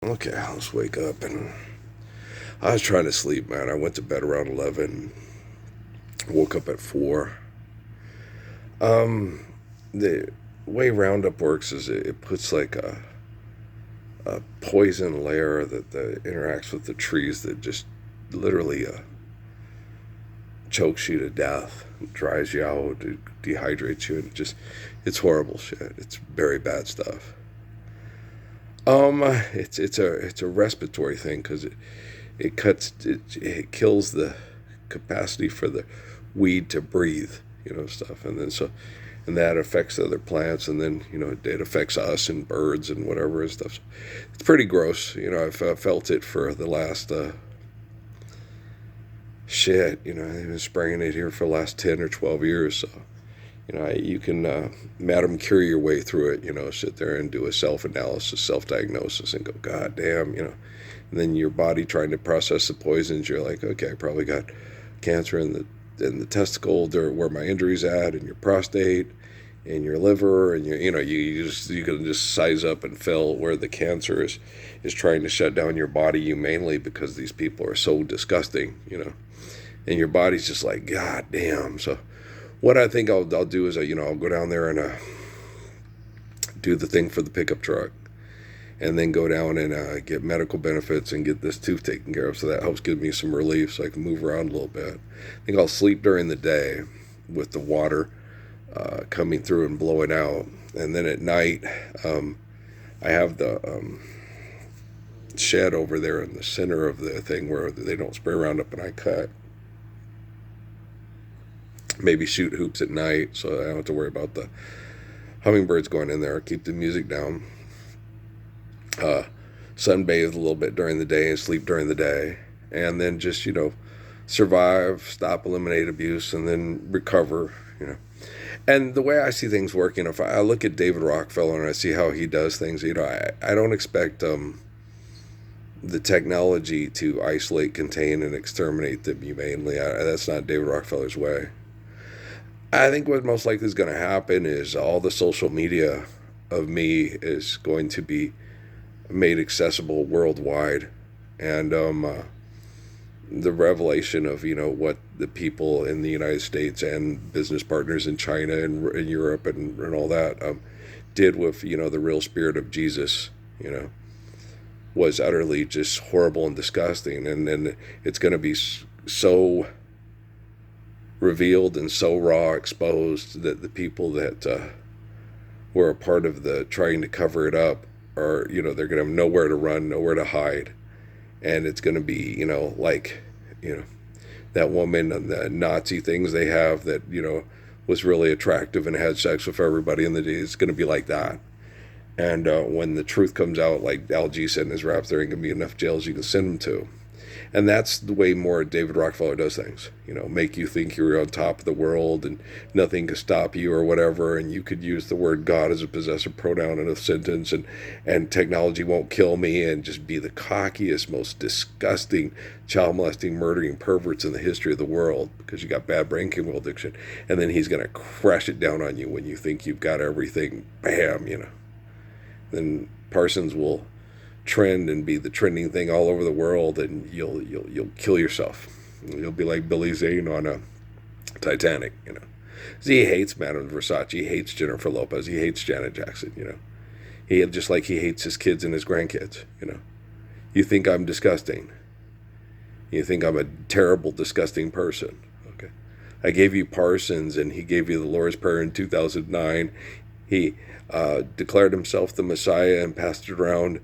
Okay, let's wake up. And I was trying to sleep, man. I went to bed around 11, woke up at 4. Um, the way Roundup works is it puts like a poison layer that interacts with the trees that just literally chokes you to death, dries you out, it dehydrates you, and it's horrible shit. It's very bad stuff. It's a respiratory thing because it kills the capacity for the weed to breathe, stuff, and that affects other plants, and then it affects us and birds and whatever and stuff. So it's pretty gross. I've felt it for the last shit. I've been spraying it here for the last 10 or 12 years. So you can Madam Cure your way through it. Sit there and do a self-analysis, self-diagnosis, and go, God damn, And then your body trying to process the poisons, you're like, okay, I probably got cancer in the testicle, where my injury's at, and your prostate, and your liver, and you can just size up and fill where the cancer is trying to shut down your body humanely because these people are so disgusting. And your body's just like, God damn. So what I think I'll do is I'll go down there and do the thing for the pickup truck, and then go down and get medical benefits and get this tooth taken care of. So that helps give me some relief so I can move around a little bit. I think I'll sleep during the day with the water coming through and blowing out. And then at night, I have the shed over there in the center of the thing where they don't spray Roundup, and I cut. Maybe shoot hoops at night so I don't have to worry about the hummingbirds going in there. Keep the music down. Sunbathe a little bit during the day and sleep during the day, and then just survive, stop, eliminate abuse, and then recover. And the way I see things working, if I look at David Rockefeller and I see how he does things, I don't expect the technology to isolate, contain, and exterminate them humanely. That's not David Rockefeller's way. I think what most likely is going to happen is all the social media of me is going to be made accessible worldwide, and the revelation of what the people in the United States and business partners in China and in Europe and all that did with the real spirit of Jesus was utterly just horrible and disgusting, and then it's going to be so revealed and so raw exposed that the people that were a part of the trying to cover it up are they're going to have nowhere to run, nowhere to hide, and it's going to be like that woman and the Nazi things they have that was really attractive and had sex with everybody in the day. It's going to be like that. And when the truth comes out, like Al G said in his raps, there ain't going to be enough jails you can send them to. And that's the way more David Rockefeller does things. Make you think you're on top of the world and nothing can stop you or whatever. And you could use the word God as a possessive pronoun in a sentence, and technology won't kill me, and just be the cockiest, most disgusting, child molesting, murdering perverts in the history of the world because you got bad brain chemical addiction. And then he's going to crash it down on you when you think you've got everything. Bam, Then Parsons will trend and be the trending thing all over the world, and you'll kill yourself. You'll be like Billy Zane on a Titanic. He hates Madame Versace, he hates Jennifer Lopez, he hates Janet Jackson. He just like he hates his kids and his grandkids. You think I'm disgusting? You think I'm a terrible, disgusting person? Okay, I gave you Parsons, and he gave you the Lord's Prayer in 2009. He declared himself the Messiah and passed it around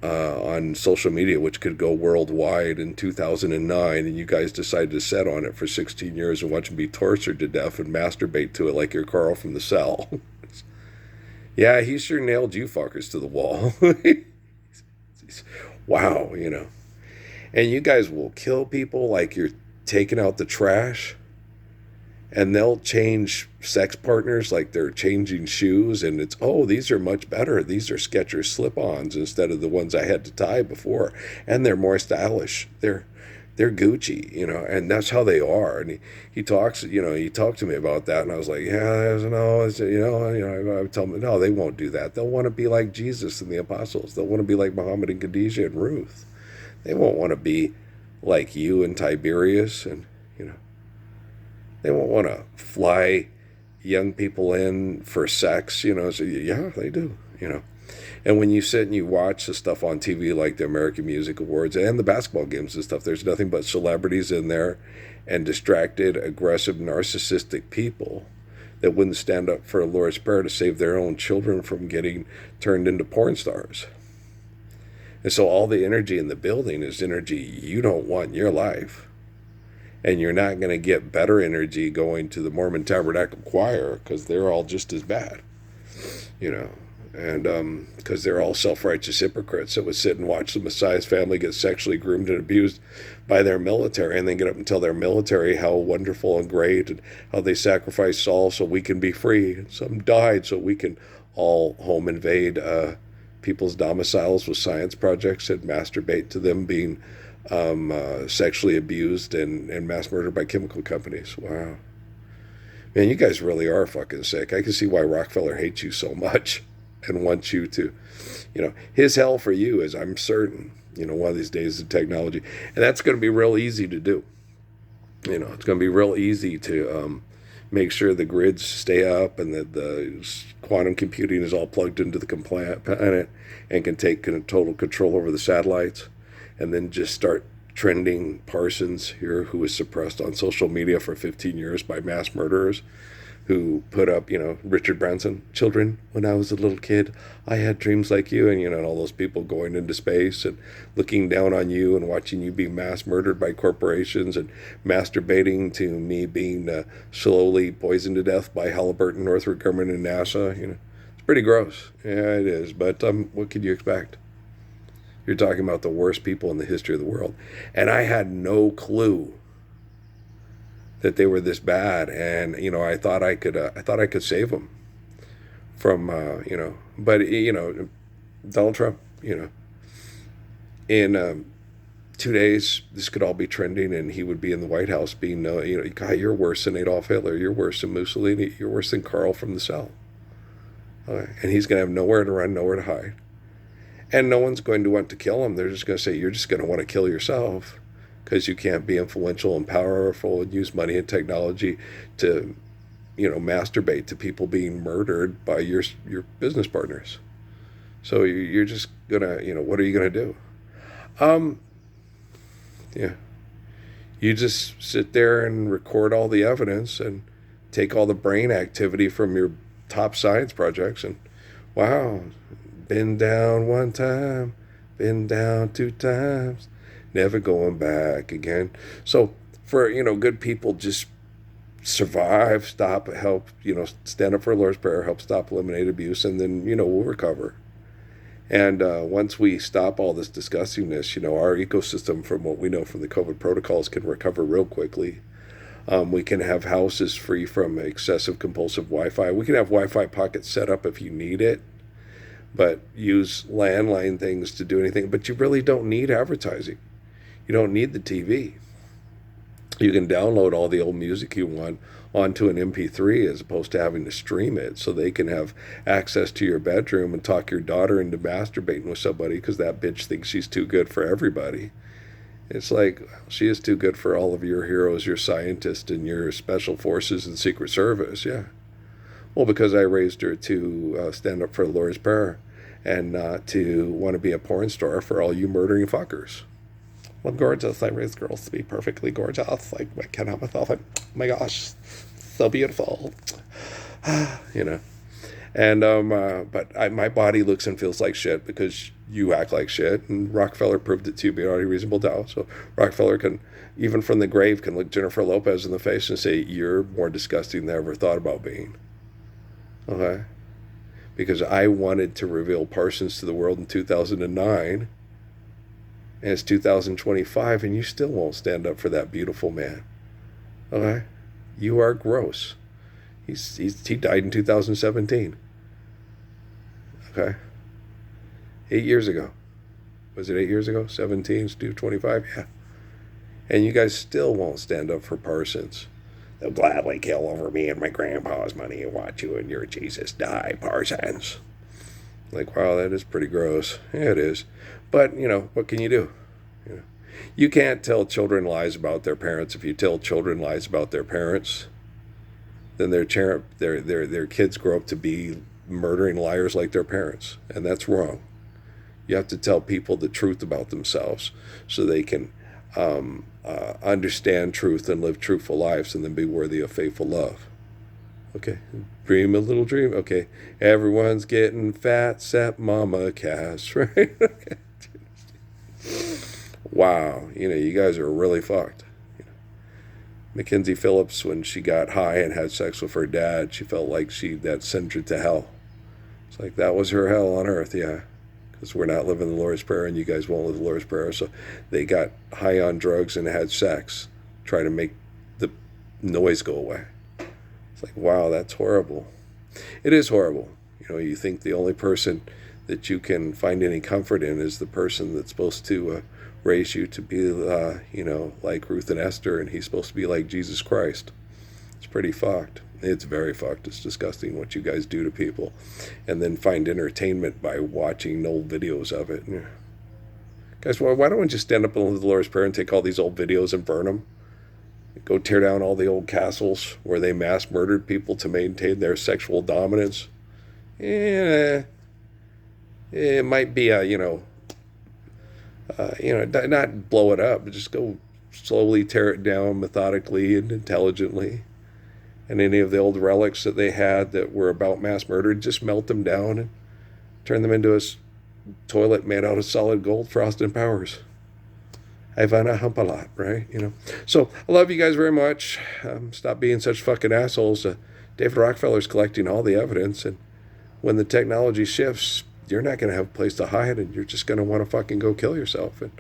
on social media, which could go worldwide in 2009, and you guys decided to set on it for 16 years and watch him be tortured to death and masturbate to it like you're Carl from the Cell. Yeah, he sure nailed you fuckers to the wall. Wow, And you guys will kill people like you're taking out the trash. And they'll change sex partners like they're changing shoes, and it's, oh, these are much better. These are Skechers slip-ons instead of the ones I had to tie before, and they're more stylish. They're they're Gucci, and that's how they are. And he talks, he talked to me about that, and I was like, yeah, no, I tell him, no, they won't do that. They'll want to be like Jesus and the apostles. They'll want to be like Muhammad and Khadijah and Ruth. They won't want to be like you and Tiberius, and they won't want to fly young people in for sex, So yeah, they do. And when you sit and you watch the stuff on TV like the American Music Awards and the basketball games and stuff, there's nothing but celebrities in there and distracted, aggressive, narcissistic people that wouldn't stand up for a Lord's Prayer to save their own children from getting turned into porn stars. And so all the energy in the building is energy you don't want in your life. And you're not going to get better energy going to the Mormon Tabernacle Choir because they're all just as bad, and because they're all self-righteous hypocrites that would sit and watch the Messiah's family get sexually groomed and abused by their military, and then get up and tell their military how wonderful and great and how they sacrificed Saul so we can be free, and some died so we can all home invade people's domiciles with science projects and masturbate to them being sexually abused and mass murdered by chemical companies. Wow. Man, you guys really are fucking sick. I can see why Rockefeller hates you so much and wants you to, his hell for you is, I'm certain, one of these days of technology. And that's going to be real easy to do. It's going to be real easy to make sure the grids stay up and that the quantum computing is all plugged into the planet and can take total control over the satellites. And then just start trending Parsons here, who was suppressed on social media for 15 years by mass murderers who put up, Richard Branson, children, when I was a little kid, I had dreams like you, and, and all those people going into space and looking down on you and watching you be mass murdered by corporations and masturbating to me being slowly poisoned to death by Halliburton, Northrop Grumman, and NASA. It's pretty gross. Yeah, it is. But what could you expect? You're talking about the worst people in the history of the world. And I had no clue that they were this bad. And, I thought I could save them from, but, Donald Trump, in 2 days, this could all be trending and he would be in the White House being, God, you're worse than Adolf Hitler. You're worse than Mussolini. You're worse than Carl from the cell. Okay. And he's going to have nowhere to run, nowhere to hide. And no one's going to want to kill him. They're just going to say, you're just going to want to kill yourself because you can't be influential and powerful and use money and technology to, masturbate to people being murdered by your business partners. So you're just going to, what are you going to do? Yeah. You just sit there and record all the evidence and take all the brain activity from your top science projects and, wow, been down one time, been down 2 times, never going back again. So for, good people, just survive, stop, help, stand up for Lord's Prayer, help stop, eliminate abuse, and then, we'll recover. And once we stop all this disgustingness, our ecosystem, from what we know from the COVID protocols, can recover real quickly. We can have houses free from excessive compulsive Wi-Fi. We can have Wi-Fi pockets set up if you need it, but use landline things to do anything. But you really don't need advertising. You don't need the TV. You can download all the old music you want onto an MP3 as opposed to having to stream it, so they can have access to your bedroom and talk your daughter into masturbating with somebody because that bitch thinks she's too good for everybody. It's like, she is too good for all of your heroes, your scientists, and your special forces and Secret Service, yeah. Well, because I raised her to stand up for the Lord's Prayer and not to want to be a porn star for all you murdering fuckers. Well, I'm gorgeous. I raised girls to be perfectly gorgeous. Like, I can't help myself. Oh my gosh, so beautiful. And, but my body looks and feels like shit because you act like shit. And Rockefeller proved it to you beyond a reasonable doubt. So Rockefeller can, even from the grave, can look Jennifer Lopez in the face and say, you're more disgusting than I ever thought about being. Okay? Because I wanted to reveal Parsons to the world in 2009. And it's 2025, and you still won't stand up for that beautiful man. Okay? You are gross. He died in 2017. Okay? 8 years ago. Was it 8 years ago? 17, 25? Yeah. And you guys still won't stand up for Parsons. They'll gladly kill over me and my grandpa's money and watch you and your Jesus die, Parsons. Like, wow, that is pretty gross. Yeah, it is. But, what can you do? You can't tell children lies about their parents. If you tell children lies about their parents, then their kids grow up to be murdering liars like their parents. And that's wrong. You have to tell people the truth about themselves so they can understand truth and live truthful lives and then be worthy of faithful love. Okay, dream a little dream. Okay, everyone's getting fat except Mama Cass, right? Okay. Wow, you guys are really fucked. Mackenzie Phillips, when she got high and had sex with her dad, she felt like that sent her to hell. It's like that was her hell on earth, yeah. Because we're not living the Lord's Prayer and you guys won't live the Lord's Prayer. So they got high on drugs and had sex, try to make the noise go away. It's like, wow, that's horrible. It is horrible. You think the only person that you can find any comfort in is the person that's supposed to raise you to be, like Ruth and Esther, and he's supposed to be like Jesus Christ. It's pretty fucked. It's very fucked. It's disgusting what you guys do to people. And then find entertainment by watching old videos of it. Guys, why don't we just stand up and live the Lord's Prayer and take all these old videos and burn them? Go tear down all the old castles where they mass murdered people to maintain their sexual dominance. Yeah, it might be not blow it up, but just go slowly tear it down methodically and intelligently. And any of the old relics that they had that were about mass murder, just melt them down and turn them into a toilet made out of solid gold for Austin Powers. Ivana hump a lot, right? So I love you guys very much. Stop being such fucking assholes. David Rockefeller's collecting all the evidence, and when the technology shifts, you're not going to have a place to hide, and you're just going to want to fucking go kill yourself. And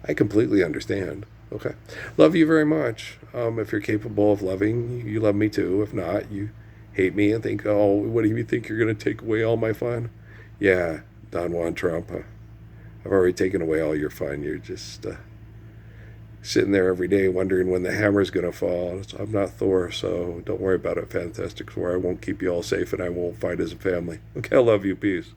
I completely understand. Okay. Love you very much. If you're capable of loving, you love me too. If not, you hate me and think, oh, what do you think? You're going to take away all my fun? Yeah, Don Juan Trump. I've already taken away all your fun. You're just sitting there every day wondering when the hammer's going to fall. I'm not Thor, so don't worry about it, Fantastic Four. I won't keep you all safe, and I won't fight as a family. Okay, I love you. Peace.